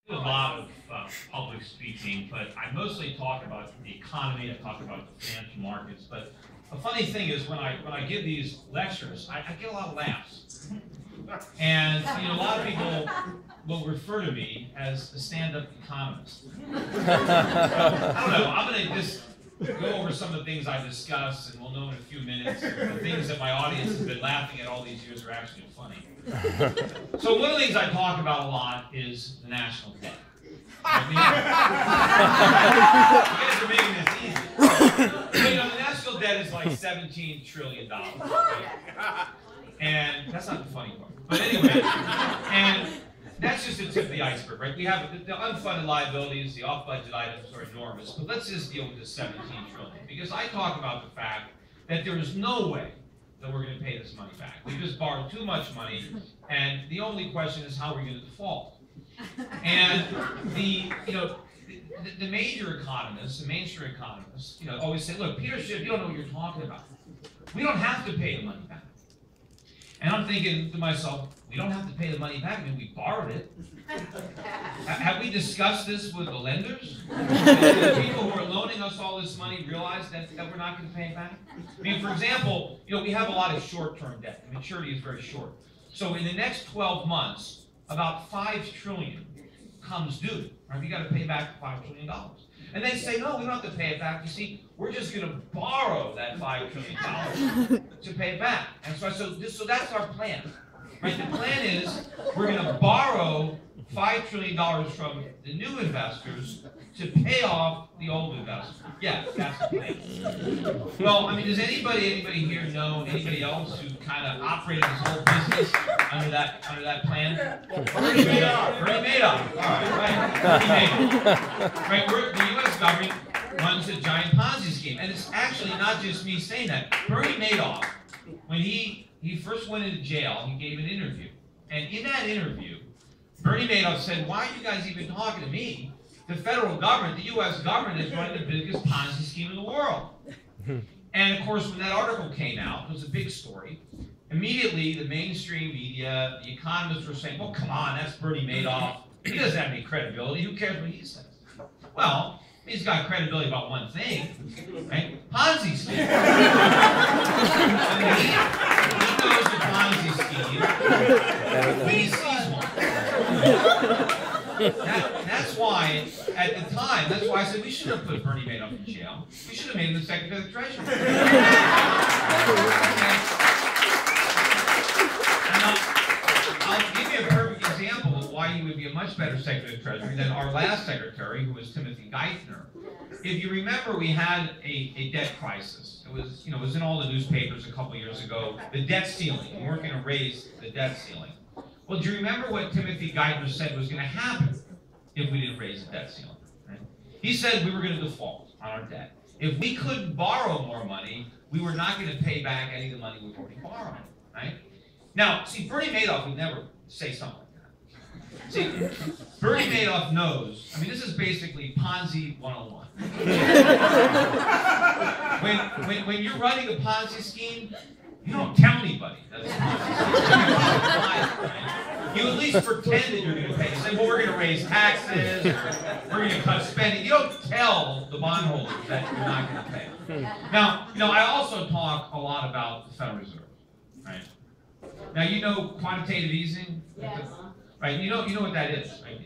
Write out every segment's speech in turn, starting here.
A lot of public speaking, but I mostly talk about the economy. I talk about the financial markets. But a funny thing is when I give these lectures, I get a lot of laughs, and a lot of people will refer to me as a stand-up economist. So, I don't know. I'm going to just go over some of the things I discuss, and we'll know in a few minutes if the things that my audience has been laughing at all these years are actually funny. So one of the things I talk about a lot is the national debt. You guys are making this easy. The national debt is like $17 trillion. Right? And that's not the funny part. But anyway, and that's just the tip of the iceberg, right? We have the unfunded liabilities, the off-budget items are enormous, but let's just deal with the $17 trillion. Because I talk about the fact that there is no way that we're going to pay this money back. We just borrowed too much money, and the only question is how we're going to default. And the major economists, the mainstream economists, always say, look, Peter Schiff, you don't know what you're talking about. We don't have to pay the money back. And I'm thinking to myself, we don't have to pay the money back. I mean, we borrowed it. Have we discussed this with the lenders? Do the people who are loaning us all this money realize that we're not going to pay it back? I mean, for example, we have a lot of short-term debt. The maturity is very short. So in the next 12 months, about $5 trillion comes due. Right? You got to pay back $5 trillion. And they say, no, we don't have to pay it back. You see, we're just going to borrow that $5 trillion to pay it back. And so that's our plan. Right? The plan is we're going to borrow $5 trillion from the new investors to pay off the old investors. Yeah, that's the plan. Well, I mean, does anybody here know anybody else who kind of operated this whole business under that plan? Bernie Madoff. All right. Bernie Madoff. Right. The U.S. government runs a giant Ponzi scheme, and it's actually not just me saying that. Bernie Madoff, when he first went into jail, he gave an interview, and in that interview, Bernie Madoff said, "Why are you guys even talking to me? The federal government, the U.S. government, is running the biggest Ponzi scheme in the world." And of course, when that article came out, it was a big story. Immediately, the mainstream media, the economists were saying, well, come on, that's Bernie Madoff. He doesn't have any credibility. Who cares what he says? Well, he's got credibility about one thing, right? Ponzi scheme. He knows the Ponzi scheme when he sees one. That's why, at the time, that's why I said we should have put Bernie Madoff in jail. We should have made him the Secretary of the Treasury. I'll give you a perfect example of why he would be a much better Secretary of the Treasury than our last Secretary, who was Timothy Geithner. If you remember, we had a debt crisis. It was in all the newspapers a couple years ago. The debt ceiling. We weren't going to raise the debt ceiling. Well, do you remember what Timothy Geithner said was going to happen if we didn't raise the debt ceiling? Right? He said we were going to default on our debt. If we couldn't borrow more money, we were not going to pay back any of the money we've already borrowed. Right? Now, see, Bernie Madoff would never say something like that. See, Bernie Madoff knows, I mean, this is basically Ponzi 101. When you're running a Ponzi scheme, you don't tell anybody that it's a Ponzi scheme. You at least pretend that you're going to pay. You say, well, we're going to raise taxes, or we're going to cut spending. You don't tell the bondholders that you're not going to pay. Now, I also talk a lot about the Federal Reserve, right? Now, quantitative easing? Yes. Right, you know what that is, right?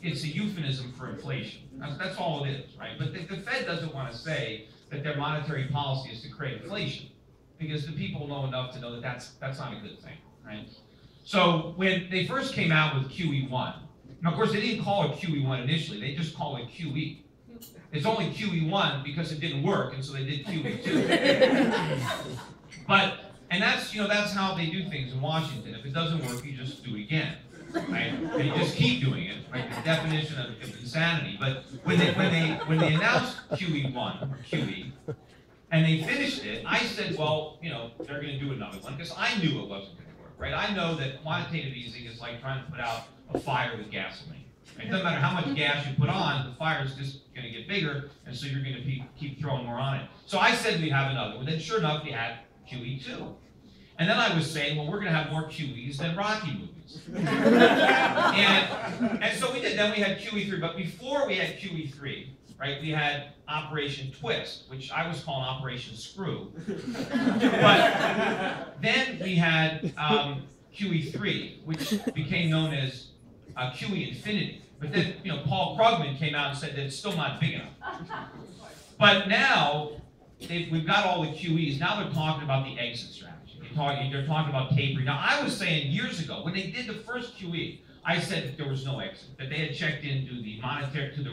It's a euphemism for inflation. That's all it is, right? But the Fed doesn't want to say that their monetary policy is to create inflation, because the people know enough to know that that's not a good thing, right? So when they first came out with QE1, now of course they didn't call it QE1 initially, they just called it QE. It's only QE1 because it didn't work, and so they did QE2. And that's how they do things in Washington. If it doesn't work, you just do it again, right? And you just keep doing it, right? The definition of insanity. But when they announced QE1 or QE, and they finished it, I said, well, they're going to do another one, because I knew it wasn't going to work, right? I know that quantitative easing is like trying to put out a fire with gasoline. Right? It doesn't matter how much gas you put on, the fire is just going to get bigger, and so you're going to keep throwing more on it. So I said we'd have another one. Then sure enough, we had QE2. And then I was saying, well, we're going to have more QEs than Rocky movies. and so we did. Then we had QE3. But before we had QE3, right, we had Operation Twist, which I was calling Operation Screw. But then we had QE3, which became known as QE Infinity. But then, Paul Krugman came out and said that it's still not big enough. But now, we've got all the QEs. Now they're talking about the exit strategy. They're talking about tapering. Now, I was saying years ago, when they did the first QE, I said that there was no exit, that they had checked into the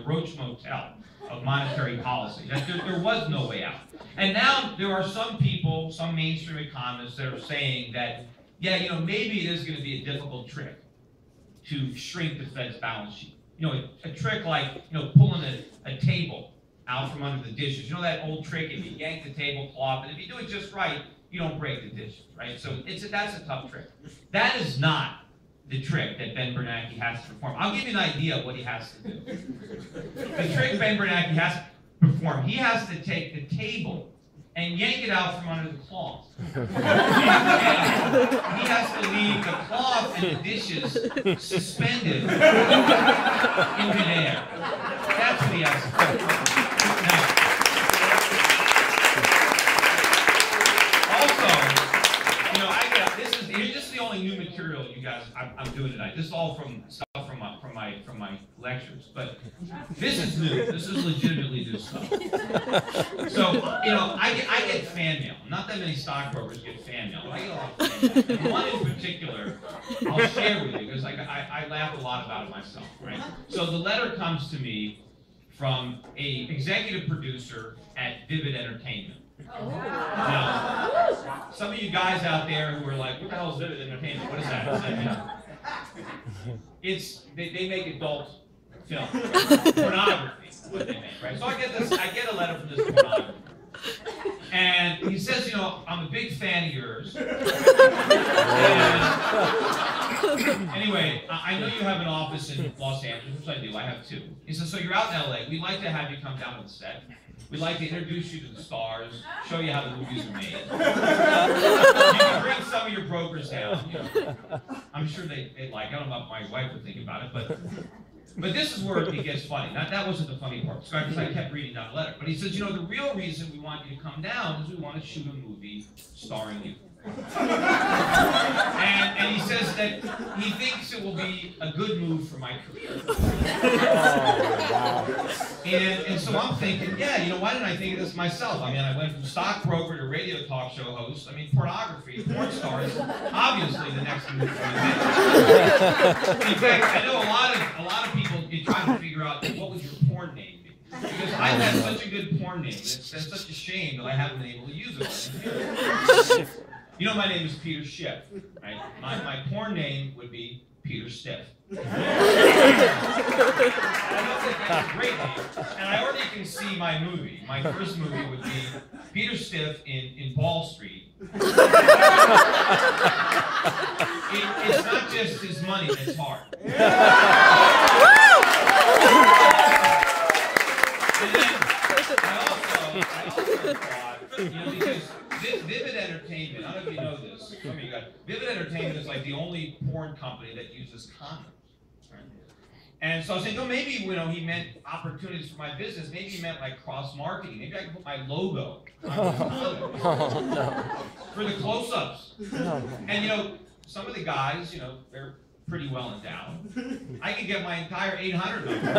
Roach Motel of monetary policy, that there was no way out. And now there are some people, some mainstream economists that are saying that, yeah, maybe it is going to be a difficult trick to shrink the Fed's balance sheet. A trick like, pulling a table out from under the dishes. That old trick, if you yank the tablecloth, and if you do it just right, you don't break the dishes, right? So that's a tough trick. That is not the trick that Ben Bernanke has to perform. I'll give you an idea of what he has to do. The trick Ben Bernanke has to perform, he has to take the table and yank it out from under the cloth. And he has to leave the cloth and the dishes suspended in midair. That's what he has to do. Now, this is the only new material you guys I'm doing tonight. This is all from stuff from my lectures, but this is new. This is legitimately new stuff. So I get fan mail. Not that many stockbrokers get fan mail, but I get a lot of fan mail. And one in particular, I'll share with you because I laughed a lot about it myself. Right. So the letter comes to me from a executive producer at Vivid Entertainment. Now, some of you guys out there who are like, what the hell is Vivid Entertainment? What is that? They make adult film. Pornography is what they make, right? So I get a letter from this pornographer. And he says, I'm a big fan of yours. Anyway, I know you have an office in Los Angeles, which I do. I have two. He says, so you're out in LA. We'd like to have you come down to the set. We'd like to introduce you to the stars, show you how the movies are made. You can bring some of your brokers down. I'm sure they like. I don't know what my wife would think about it, but this is where it gets funny. That wasn't the funny part. So I kept reading down the letter. But he says, the real reason we want you to come down is we want to shoot a movie starring you. And he says that he thinks it will be a good move for my career. And so I'm thinking, yeah, why didn't I think of this myself? I mean, I went from stockbroker to radio talk show host. I mean, pornography, porn star is obviously the next move for me. In fact, I know a lot of people try to figure out what would your porn name be. Because I've had such a good porn name. It's such a shame that I haven't been able to use it. My name is Peter Schiff, right? My porn name would be Peter Stiff. I don't think that's a great name. And I already can see my movie. My first movie would be Peter Stiff in Ball Street. It's not just his money that's hard. And then I also thought, because Vivid Entertainment, I don't know if you know this, some of you guys, Vivid Entertainment is like the only porn company that uses condoms. Right? And so I was saying, maybe he meant opportunities for my business. Maybe he meant like cross-marketing. Maybe I could put my logo on the condom for the close-ups. And some of the guys, they're pretty well endowed. I could get my entire 800 of them.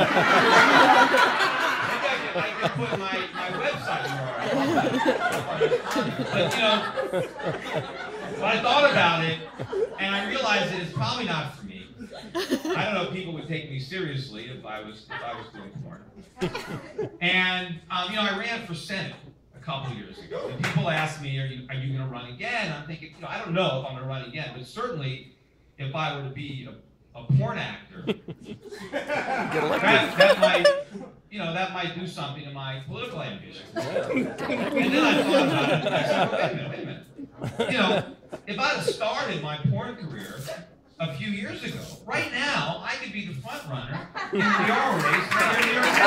I could put my website URL. But I thought about it, and I realized that it's probably not for me. I don't know if people would take me seriously if I was doing porn. And I ran for Senate a couple years ago, and people asked me, "Are you going to run again?" I'm thinking, I don't know if I'm going to run again, but certainly if I were to be a porn actor, that might do something to my political ambition. And then I thought about it, and I said, wait a minute. If I'd have started my porn career a few years ago, right now, I could be the front runner in the PR race for the New York City.